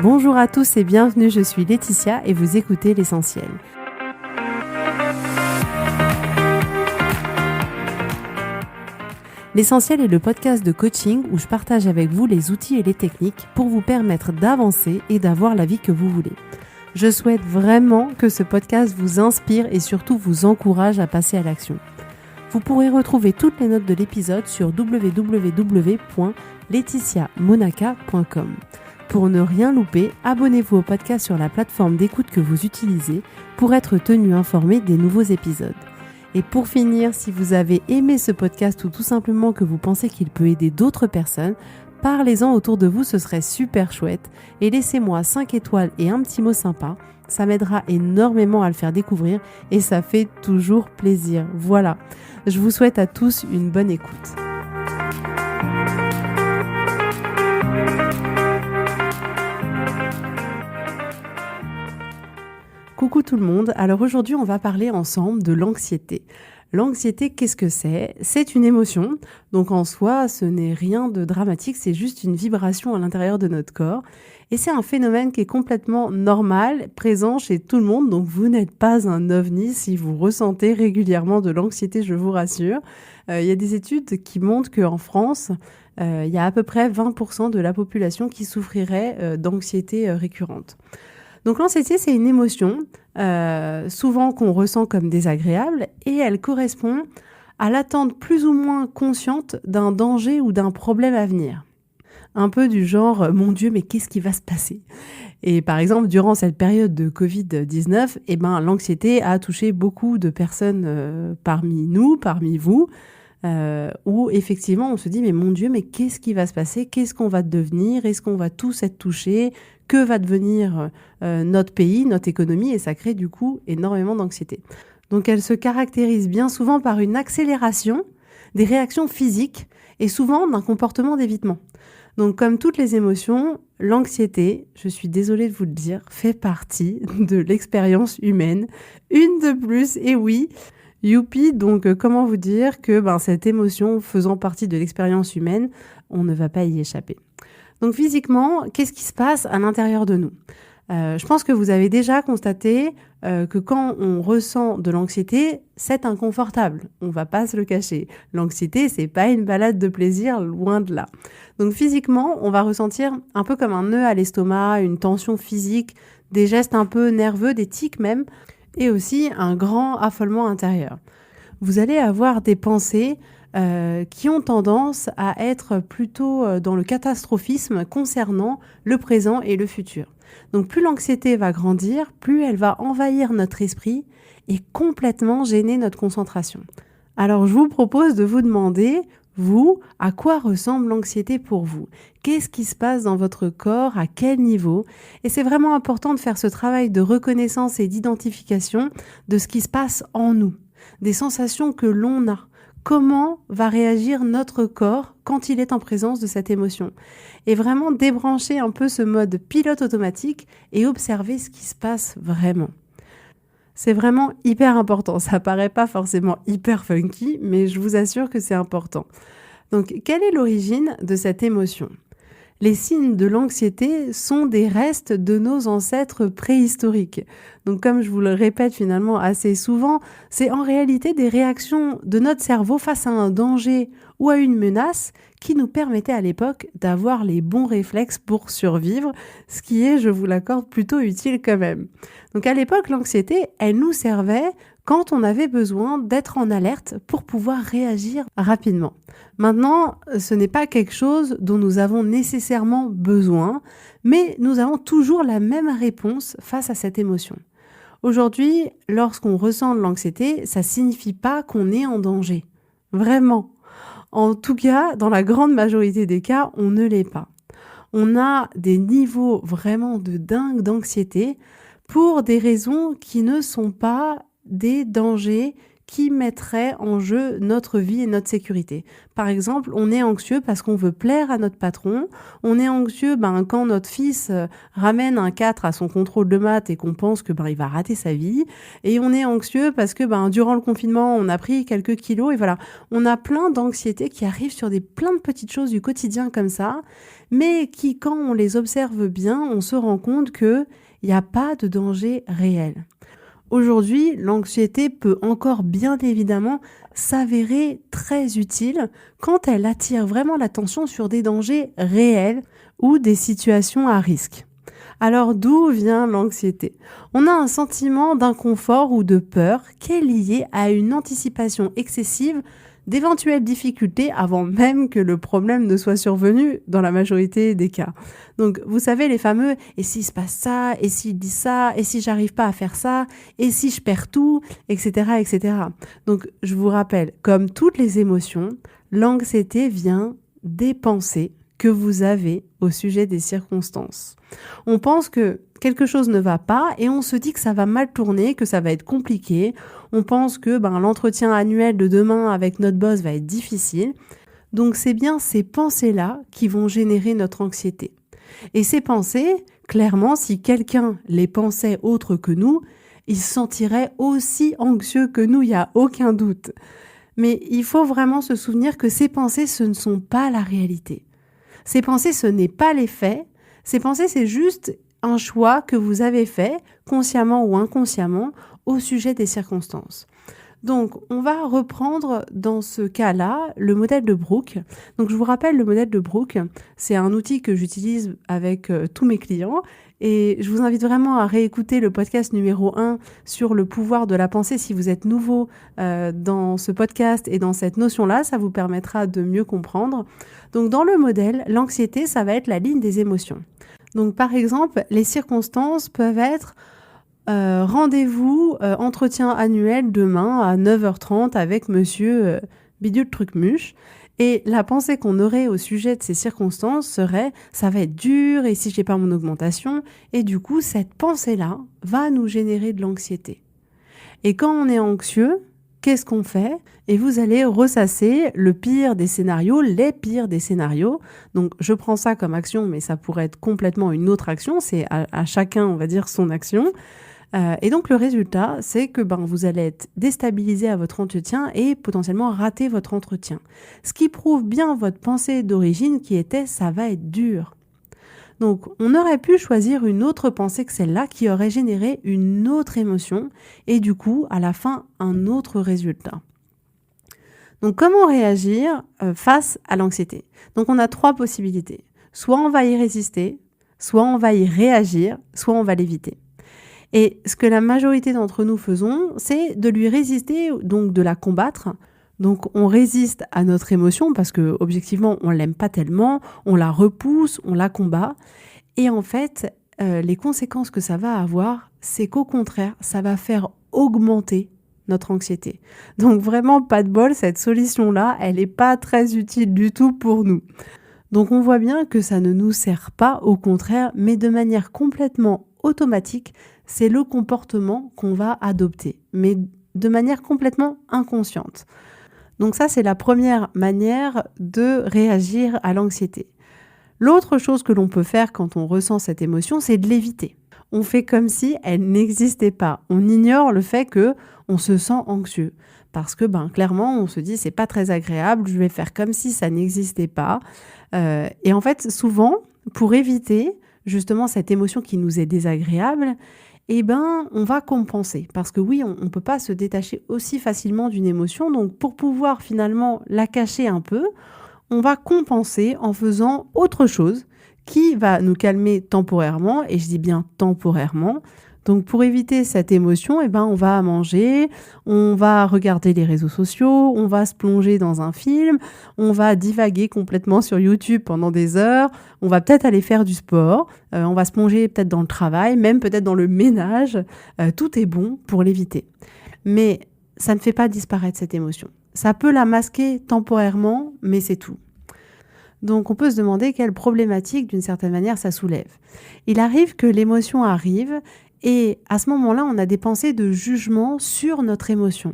Bonjour à tous et bienvenue, je suis Laetitia et vous écoutez L'Essentiel. L'Essentiel est le podcast de coaching où je partage avec vous les outils et les techniques pour vous permettre d'avancer et d'avoir la vie que vous voulez. Je souhaite vraiment que ce podcast vous inspire et surtout vous encourage à passer à l'action. Vous pourrez retrouver toutes les notes de l'épisode sur www.laetitiamonaca.com. Pour ne rien louper, abonnez-vous au podcast sur la plateforme d'écoute que vous utilisez pour être tenu informé des nouveaux épisodes. Et pour finir, si vous avez aimé ce podcast ou tout simplement que vous pensez qu'il peut aider d'autres personnes, parlez-en autour de vous, ce serait super chouette. Et laissez-moi 5 étoiles et un petit mot sympa, ça m'aidera énormément à le faire découvrir et ça fait toujours plaisir. Voilà, je vous souhaite à tous une bonne écoute. Coucou tout le monde, alors aujourd'hui on va parler ensemble de l'anxiété. L'anxiété, qu'est-ce que c'est ? C'est une émotion, donc en soi ce n'est rien de dramatique, c'est juste une vibration à l'intérieur de notre corps. Et c'est un phénomène qui est complètement normal, présent chez tout le monde, donc vous n'êtes pas un ovni si vous ressentez régulièrement de l'anxiété, je vous rassure. Il y a des études qui montrent qu'en France, il y a à peu près 20% de la population qui souffrirait d'anxiété récurrente. Donc l'anxiété, c'est une émotion, souvent qu'on ressent comme désagréable, et elle correspond à l'attente plus ou moins consciente d'un danger ou d'un problème à venir. Un peu du genre « Mon Dieu, mais qu'est-ce qui va se passer ?» Et par exemple, durant cette période de Covid-19, l'anxiété a touché beaucoup de personnes parmi nous, parmi vous, où effectivement on se dit « Mais mon Dieu, mais qu'est-ce qui va se passer ? Qu'est-ce qu'on va devenir ? Est-ce qu'on va tous être touchés ? Que va devenir notre pays, notre économie ?» Et ça crée du coup énormément d'anxiété. Donc elle se caractérise bien souvent par une accélération des réactions physiques et souvent d'un comportement d'évitement. Donc comme toutes les émotions, l'anxiété, je suis désolée de vous le dire, fait partie de l'expérience humaine. Une de plus, et oui, youpi, donc comment vous dire que cette émotion faisant partie de l'expérience humaine, on ne va pas y échapper. Donc physiquement, qu'est-ce qui se passe à l'intérieur de nous ? Je pense que vous avez déjà constaté que quand on ressent de l'anxiété, c'est inconfortable. On va pas se le cacher. L'anxiété, c'est pas une balade de plaisir, loin de là. Donc physiquement, on va ressentir un peu comme un nœud à l'estomac, une tension physique, des gestes un peu nerveux, des tics même, et aussi un grand affolement intérieur. Vous allez avoir des pensées qui ont tendance à être plutôt dans le catastrophisme concernant le présent et le futur. Donc plus l'anxiété va grandir, plus elle va envahir notre esprit et complètement gêner notre concentration. Alors je vous propose de vous demander, vous, à quoi ressemble l'anxiété pour vous ? Qu'est-ce qui se passe dans votre corps ? À quel niveau ? Et c'est vraiment important de faire ce travail de reconnaissance et d'identification de ce qui se passe en nous, des sensations que l'on a. Comment va réagir notre corps quand il est en présence de cette émotion ? Et vraiment débrancher un peu ce mode pilote automatique et observer ce qui se passe vraiment. C'est vraiment hyper important. Ça paraît pas forcément hyper funky, mais je vous assure que c'est important. Donc, quelle est l'origine de cette émotion ? Les signes de l'anxiété sont des restes de nos ancêtres préhistoriques. Donc comme je vous le répète finalement assez souvent, c'est en réalité des réactions de notre cerveau face à un danger ou à une menace qui nous permettaient à l'époque d'avoir les bons réflexes pour survivre, ce qui est, je vous l'accorde, plutôt utile quand même. Donc à l'époque, l'anxiété, elle nous servait quand on avait besoin d'être en alerte pour pouvoir réagir rapidement. Maintenant, ce n'est pas quelque chose dont nous avons nécessairement besoin, mais nous avons toujours la même réponse face à cette émotion. Aujourd'hui, lorsqu'on ressent de l'anxiété, ça ne signifie pas qu'on est en danger. Vraiment. En tout cas, dans la grande majorité des cas, on ne l'est pas. On a des niveaux vraiment de dingue d'anxiété pour des raisons qui ne sont pas des dangers qui mettraient en jeu notre vie et notre sécurité. Par exemple, on est anxieux parce qu'on veut plaire à notre patron. On est anxieux quand notre fils ramène un 4 à son contrôle de maths et qu'on pense que il va rater sa vie. Et on est anxieux parce que durant le confinement, on a pris quelques kilos. Et voilà, on a plein d'anxiétés qui arrivent sur plein de petites choses du quotidien comme ça, mais qui, quand on les observe bien, on se rend compte qu'il n'y a pas de danger réel. Aujourd'hui, l'anxiété peut encore bien évidemment s'avérer très utile quand elle attire vraiment l'attention sur des dangers réels ou des situations à risque. Alors d'où vient l'anxiété ? On a un sentiment d'inconfort ou de peur qui est lié à une anticipation excessive d'éventuelles difficultés avant même que le problème ne soit survenu dans la majorité des cas. Donc vous savez les fameux « et s'il se passe ça, et s'il dit ça, et si j'arrive pas à faire ça, et si je perds tout, etc. etc. » Donc je vous rappelle, comme toutes les émotions, l'anxiété vient des pensées que vous avez au sujet des circonstances. On pense que quelque chose ne va pas et on se dit que ça va mal tourner, que ça va être compliqué. On pense que l'entretien annuel de demain avec notre boss va être difficile. Donc c'est bien ces pensées-là qui vont générer notre anxiété. Et ces pensées, clairement, si quelqu'un les pensait autres que nous, il se sentirait aussi anxieux que nous, il n'y a aucun doute. Mais il faut vraiment se souvenir que ces pensées, ce ne sont pas la réalité. Ces pensées, ce n'est pas les faits. Ces pensées, c'est juste un choix que vous avez fait, consciemment ou inconsciemment, au sujet des circonstances. Donc, on va reprendre dans ce cas-là le modèle de Brooke. Donc, je vous rappelle, le modèle de Brooke, c'est un outil que j'utilise avec tous mes clients. Et je vous invite vraiment à réécouter le podcast numéro 1 sur le pouvoir de la pensée si vous êtes nouveau dans ce podcast et dans cette notion-là, ça vous permettra de mieux comprendre. Donc, dans le modèle, l'anxiété, ça va être la ligne des émotions. Donc, par exemple, les circonstances peuvent être rendez-vous, entretien annuel demain à 9h30 avec monsieur Bidule Trucmuche. Et la pensée qu'on aurait au sujet de ces circonstances serait « ça va être dur et si je n'ai pas mon augmentation ?» Et du coup, cette pensée-là va nous générer de l'anxiété. Et quand on est anxieux, qu'est-ce qu'on fait ? Et vous allez ressasser le pire des scénarios, les pires des scénarios. Donc, je prends ça comme action, mais ça pourrait être complètement une autre action. C'est à chacun, on va dire, son action. Et donc, le résultat, c'est que vous allez être déstabilisé à votre entretien et potentiellement rater votre entretien. Ce qui prouve bien votre pensée d'origine qui était « ça va être dur ». Donc, on aurait pu choisir une autre pensée que celle-là qui aurait généré une autre émotion et du coup, à la fin, un autre résultat. Donc, comment réagir face à l'anxiété ? Donc, on a 3 possibilités. Soit on va y résister, soit on va y réagir, soit on va l'éviter. Et ce que la majorité d'entre nous faisons, c'est de lui résister, donc de la combattre. Donc on résiste à notre émotion parce que objectivement on l'aime pas tellement, on la repousse, on la combat. Et en fait, les conséquences que ça va avoir, c'est qu'au contraire, ça va faire augmenter notre anxiété. Donc vraiment pas de bol, cette solution-là, elle n'est pas très utile du tout pour nous. Donc on voit bien que ça ne nous sert pas, au contraire, mais de manière complètement automatique, c'est le comportement qu'on va adopter, mais de manière complètement inconsciente. Donc ça, c'est la première manière de réagir à l'anxiété. L'autre chose que l'on peut faire quand on ressent cette émotion, c'est de l'éviter. On fait comme si elle n'existait pas. On ignore le fait qu'on se sent anxieux. Parce que clairement, on se dit c'est pas très agréable, je vais faire comme si ça n'existait pas. Et en fait, souvent, pour éviter justement cette émotion qui nous est désagréable, on va compenser. Parce que oui, on ne peut pas se détacher aussi facilement d'une émotion. Donc, pour pouvoir finalement la cacher un peu, on va compenser en faisant autre chose qui va nous calmer temporairement. Et je dis bien temporairement. Donc, pour éviter cette émotion, on va manger, on va regarder les réseaux sociaux, on va se plonger dans un film, on va divaguer complètement sur YouTube pendant des heures, on va peut-être aller faire du sport, on va se plonger peut-être dans le travail, même peut-être dans le ménage. Tout est bon pour l'éviter. Mais ça ne fait pas disparaître cette émotion. Ça peut la masquer temporairement, mais c'est tout. Donc, on peut se demander quelle problématique, d'une certaine manière, ça soulève. Il arrive que l'émotion arrive et à ce moment-là, on a des pensées de jugement sur notre émotion.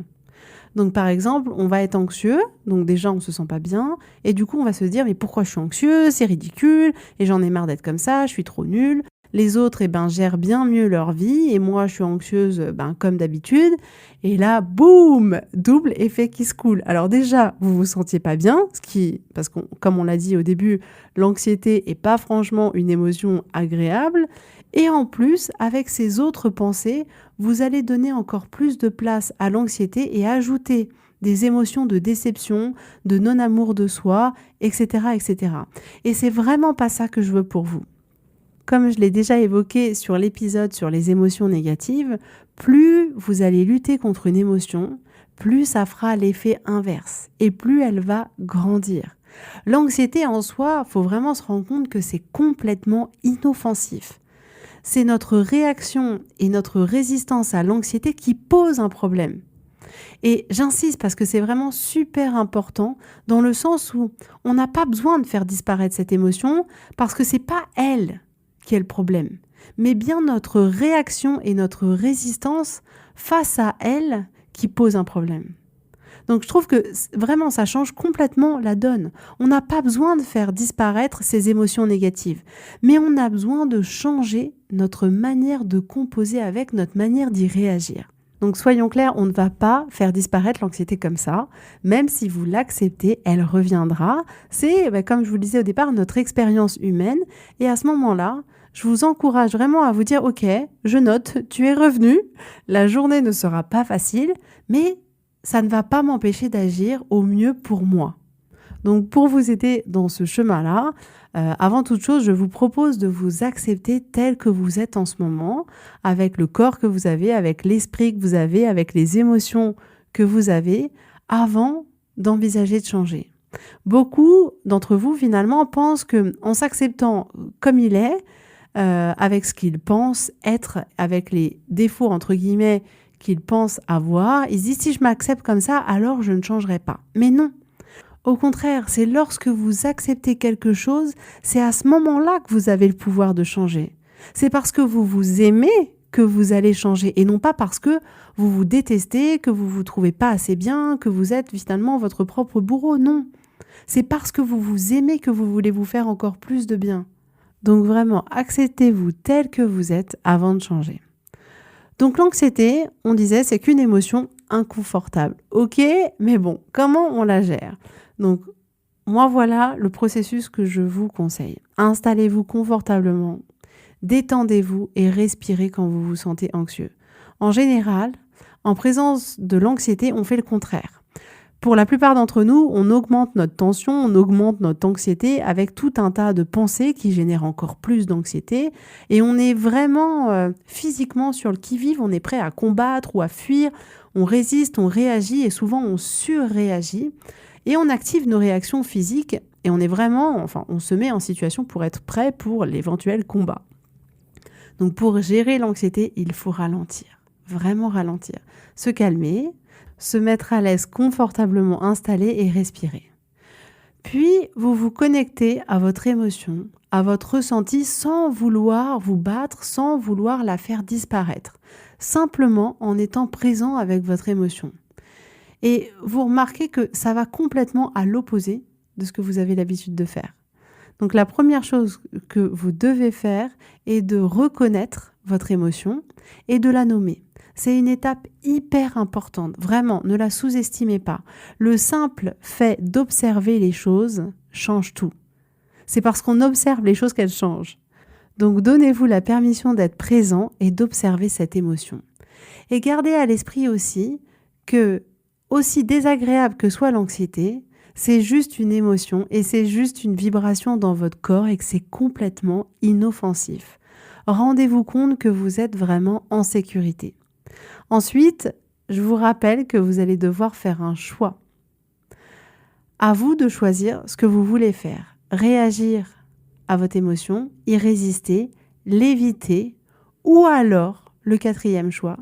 Donc par exemple, on va être anxieux, donc déjà on se sent pas bien, et du coup on va se dire mais pourquoi je suis anxieux, c'est ridicule, et j'en ai marre d'être comme ça, je suis trop nulle. Les autres gèrent bien mieux leur vie, et moi je suis anxieuse comme d'habitude. Et là, boum, double effet qui se coule. Alors déjà, vous vous sentiez pas bien, parce que comme on l'a dit au début, l'anxiété est pas franchement une émotion agréable. Et en plus, avec ces autres pensées, vous allez donner encore plus de place à l'anxiété et ajouter des émotions de déception, de non-amour de soi, etc., etc. Et c'est vraiment pas ça que je veux pour vous. Comme je l'ai déjà évoqué sur l'épisode sur les émotions négatives, plus vous allez lutter contre une émotion, plus ça fera l'effet inverse et plus elle va grandir. L'anxiété en soi, il faut vraiment se rendre compte que c'est complètement inoffensif. C'est notre réaction et notre résistance à l'anxiété qui pose un problème. Et j'insiste parce que c'est vraiment super important dans le sens où on n'a pas besoin de faire disparaître cette émotion parce que c'est pas elle qui est le problème, mais bien notre réaction et notre résistance face à elle qui pose un problème. Donc je trouve que vraiment ça change complètement la donne. On n'a pas besoin de faire disparaître ces émotions négatives, mais on a besoin de changer notre manière de composer avec, notre manière d'y réagir. Donc soyons clairs, on ne va pas faire disparaître l'anxiété comme ça, même si vous l'acceptez, elle reviendra. C'est, comme je vous le disais au départ, notre expérience humaine, et à ce moment-là, je vous encourage vraiment à vous dire « Ok, je note, tu es revenu, la journée ne sera pas facile, mais ça ne va pas m'empêcher d'agir au mieux pour moi. » Donc pour vous aider dans ce chemin-là, avant toute chose, je vous propose de vous accepter tel que vous êtes en ce moment, avec le corps que vous avez, avec l'esprit que vous avez, avec les émotions que vous avez, avant d'envisager de changer. Beaucoup d'entre vous, finalement, pensent qu'en s'acceptant comme il est, avec ce qu'il pense être, avec les défauts, entre guillemets, qu'ils pensent avoir, ils se disent « si je m'accepte comme ça, alors je ne changerai pas ». Mais non. Au contraire, c'est lorsque vous acceptez quelque chose, c'est à ce moment-là que vous avez le pouvoir de changer. C'est parce que vous vous aimez que vous allez changer et non pas parce que vous vous détestez, que vous vous trouvez pas assez bien, que vous êtes finalement votre propre bourreau. Non. C'est parce que vous vous aimez que vous voulez vous faire encore plus de bien. Donc vraiment, acceptez-vous tel que vous êtes avant de changer. Donc l'anxiété, on disait, c'est qu'une émotion inconfortable. Ok, mais bon, comment on la gère ? Donc moi, voilà le processus que je vous conseille. Installez-vous confortablement, détendez-vous et respirez quand vous vous sentez anxieux. En général, en présence de l'anxiété, on fait le contraire. Pour la plupart d'entre nous, on augmente notre tension, on augmente notre anxiété avec tout un tas de pensées qui génèrent encore plus d'anxiété. Et on est vraiment physiquement sur le qui-vive, on est prêt à combattre ou à fuir, on résiste, on réagit et souvent on surréagit. Et on active nos réactions physiques et on se met en situation pour être prêt pour l'éventuel combat. Donc pour gérer l'anxiété, il faut ralentir, vraiment ralentir, se calmer, se mettre à l'aise confortablement installé et respirer. Puis, vous vous connectez à votre émotion, à votre ressenti sans vouloir vous battre, sans vouloir la faire disparaître, simplement en étant présent avec votre émotion. Et vous remarquez que ça va complètement à l'opposé de ce que vous avez l'habitude de faire. Donc la première chose que vous devez faire est de reconnaître votre émotion et de la nommer. C'est une étape hyper importante, vraiment, ne la sous-estimez pas. Le simple fait d'observer les choses change tout. C'est parce qu'on observe les choses qu'elles changent. Donc donnez-vous la permission d'être présent et d'observer cette émotion. Et gardez à l'esprit aussi que, aussi désagréable que soit l'anxiété, c'est juste une émotion et c'est juste une vibration dans votre corps et que c'est complètement inoffensif. Rendez-vous compte que vous êtes vraiment en sécurité. Ensuite, je vous rappelle que vous allez devoir faire un choix. À vous de choisir ce que vous voulez faire. Réagir à votre émotion, y résister, l'éviter, ou alors, le quatrième choix,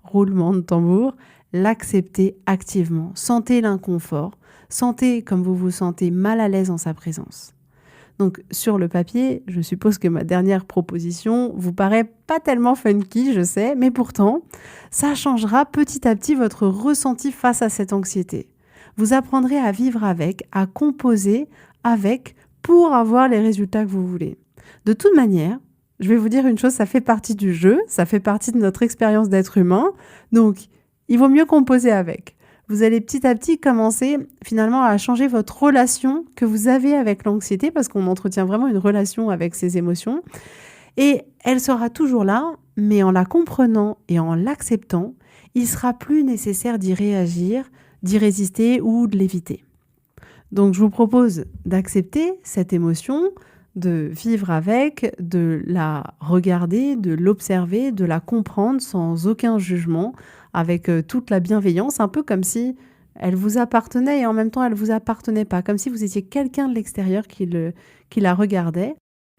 roulement de tambour, l'accepter activement. Sentez l'inconfort, sentez comme vous vous sentez mal à l'aise en sa présence. Donc sur le papier, je suppose que ma dernière proposition vous paraît pas tellement funky, je sais, mais pourtant, ça changera petit à petit votre ressenti face à cette anxiété. Vous apprendrez à vivre avec, à composer avec pour avoir les résultats que vous voulez. De toute manière, je vais vous dire une chose, ça fait partie du jeu, ça fait partie de notre expérience d'être humain, donc il vaut mieux composer avec. Vous allez petit à petit commencer finalement à changer votre relation que vous avez avec l'anxiété, parce qu'on entretient vraiment une relation avec ces émotions, et elle sera toujours là, mais en la comprenant et en l'acceptant, il sera plus nécessaire d'y réagir, d'y résister ou de l'éviter. Donc je vous propose d'accepter cette émotion, de vivre avec, de la regarder, de l'observer, de la comprendre sans aucun jugement, avec toute la bienveillance, un peu comme si elle vous appartenait et en même temps elle vous appartenait pas, comme si vous étiez quelqu'un de l'extérieur qui la regardait.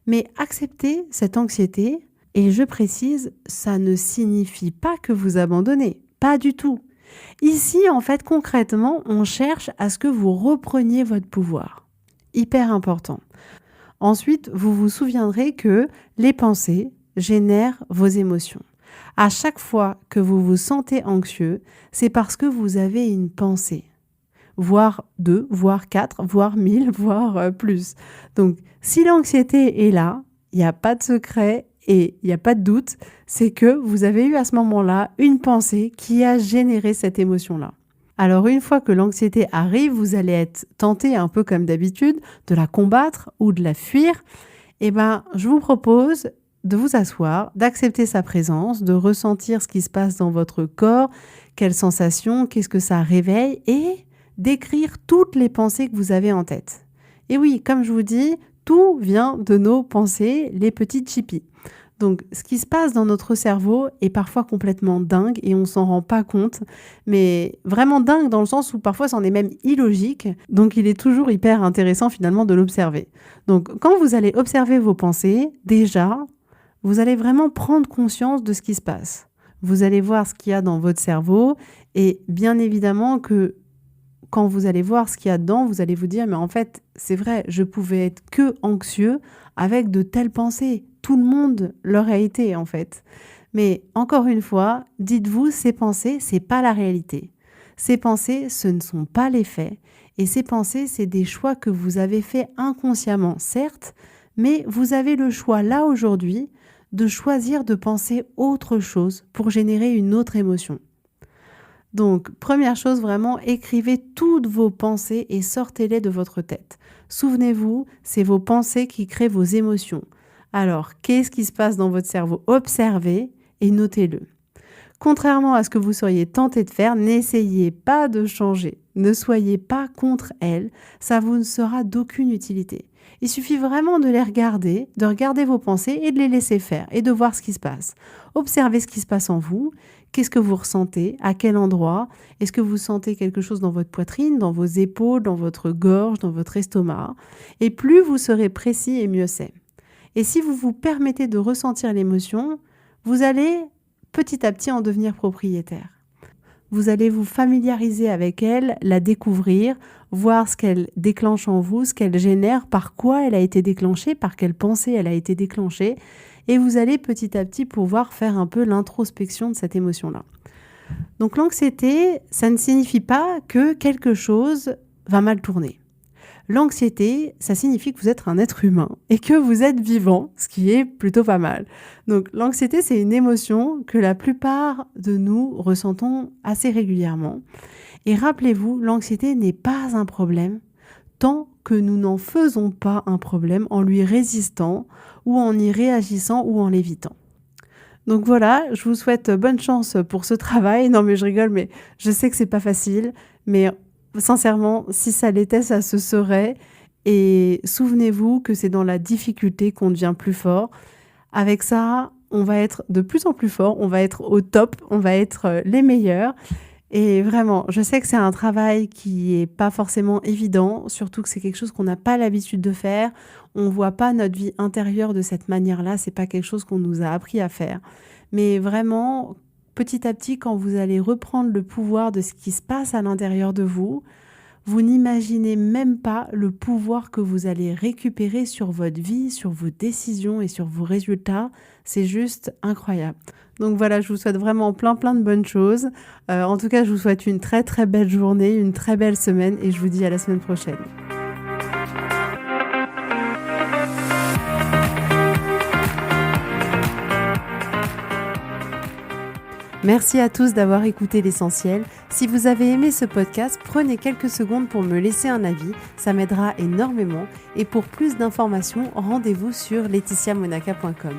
Mais accepter cette anxiété, et je précise, ça ne signifie pas que vous abandonnez, pas du tout. Ici, en fait, concrètement, on cherche à ce que vous repreniez votre pouvoir. Hyper important. Ensuite, vous vous souviendrez que les pensées génèrent vos émotions. À chaque fois que vous vous sentez anxieux, c'est parce que vous avez une pensée. Voire 2, voire 4, voire 1000, voire plus. Donc, si l'anxiété est là, il n'y a pas de secret et il n'y a pas de doute, c'est que vous avez eu à ce moment-là une pensée qui a généré cette émotion-là. Alors une fois que l'anxiété arrive, vous allez être tenté, un peu comme d'habitude, de la combattre ou de la fuir. Eh bien, je vous propose de vous asseoir, d'accepter sa présence, de ressentir ce qui se passe dans votre corps, quelles sensations, qu'est-ce que ça réveille, et d'écrire toutes les pensées que vous avez en tête. Et oui, comme je vous dis, tout vient de nos pensées, les petites chippies. Donc, ce qui se passe dans notre cerveau est parfois complètement dingue et on s'en rend pas compte, mais vraiment dingue dans le sens où parfois c'en est même illogique. Donc, il est toujours hyper intéressant finalement de l'observer. Donc, quand vous allez observer vos pensées, déjà, vous allez vraiment prendre conscience de ce qui se passe. Vous allez voir ce qu'il y a dans votre cerveau et bien évidemment que quand vous allez voir ce qu'il y a dedans, vous allez vous dire, mais en fait, c'est vrai, je pouvais être que anxieux avec de telles pensées. Tout le monde l'aurait été, en fait. Mais encore une fois, dites-vous, ces pensées, c'est pas la réalité. Ces pensées, ce ne sont pas les faits. Et ces pensées, c'est des choix que vous avez faits inconsciemment, certes, mais vous avez le choix, là, aujourd'hui, de choisir de penser autre chose pour générer une autre émotion. Donc, première chose, vraiment, écrivez toutes vos pensées et sortez-les de votre tête. Souvenez-vous, c'est vos pensées qui créent vos émotions. Alors, qu'est-ce qui se passe dans votre cerveau? Observez et notez-le. Contrairement à ce que vous seriez tenté de faire, n'essayez pas de changer. Ne soyez pas contre elles, ça vous ne sera d'aucune utilité. Il suffit vraiment de les regarder, de regarder vos pensées et de les laisser faire et de voir ce qui se passe. Observez ce qui se passe en vous. Qu'est-ce que vous ressentez? À quel endroit? Est-ce que vous sentez quelque chose dans votre poitrine, dans vos épaules, dans votre gorge, dans votre estomac? Et plus vous serez précis et mieux c'est. Et si vous vous permettez de ressentir l'émotion, vous allez petit à petit en devenir propriétaire. Vous allez vous familiariser avec elle, la découvrir, voir ce qu'elle déclenche en vous, ce qu'elle génère, par quoi elle a été déclenchée, par quelle pensée elle a été déclenchée. Et vous allez petit à petit pouvoir faire un peu l'introspection de cette émotion-là. Donc l'anxiété, ça ne signifie pas que quelque chose va mal tourner. L'anxiété, ça signifie que vous êtes un être humain et que vous êtes vivant, ce qui est plutôt pas mal. Donc l'anxiété, c'est une émotion que la plupart de nous ressentons assez régulièrement. Et rappelez-vous, l'anxiété n'est pas un problème tant que nous n'en faisons pas un problème en lui résistant ou en y réagissant ou en l'évitant. Donc voilà, je vous souhaite bonne chance pour ce travail. Non mais je rigole, mais je sais que c'est pas facile, mais sincèrement, si ça l'était, ça se saurait. Et souvenez-vous que c'est dans la difficulté qu'on devient plus fort. Avec ça, on va être de plus en plus fort, on va être au top, on va être les meilleurs. Et vraiment, je sais que c'est un travail qui est pas forcément évident, surtout que c'est quelque chose qu'on n'a pas l'habitude de faire. On voit pas notre vie intérieure de cette manière-là, c'est pas quelque chose qu'on nous a appris à faire. Mais vraiment, petit à petit, quand vous allez reprendre le pouvoir de ce qui se passe à l'intérieur de vous, vous n'imaginez même pas le pouvoir que vous allez récupérer sur votre vie, sur vos décisions et sur vos résultats. C'est juste incroyable. Donc voilà, je vous souhaite vraiment plein de bonnes choses. En tout cas, je vous souhaite une très belle journée, une très belle semaine et je vous dis à la semaine prochaine. Merci à tous d'avoir écouté l'essentiel. Si vous avez aimé ce podcast, prenez quelques secondes pour me laisser un avis, ça m'aidera énormément. Et pour plus d'informations, rendez-vous sur laetitiamonaca.com.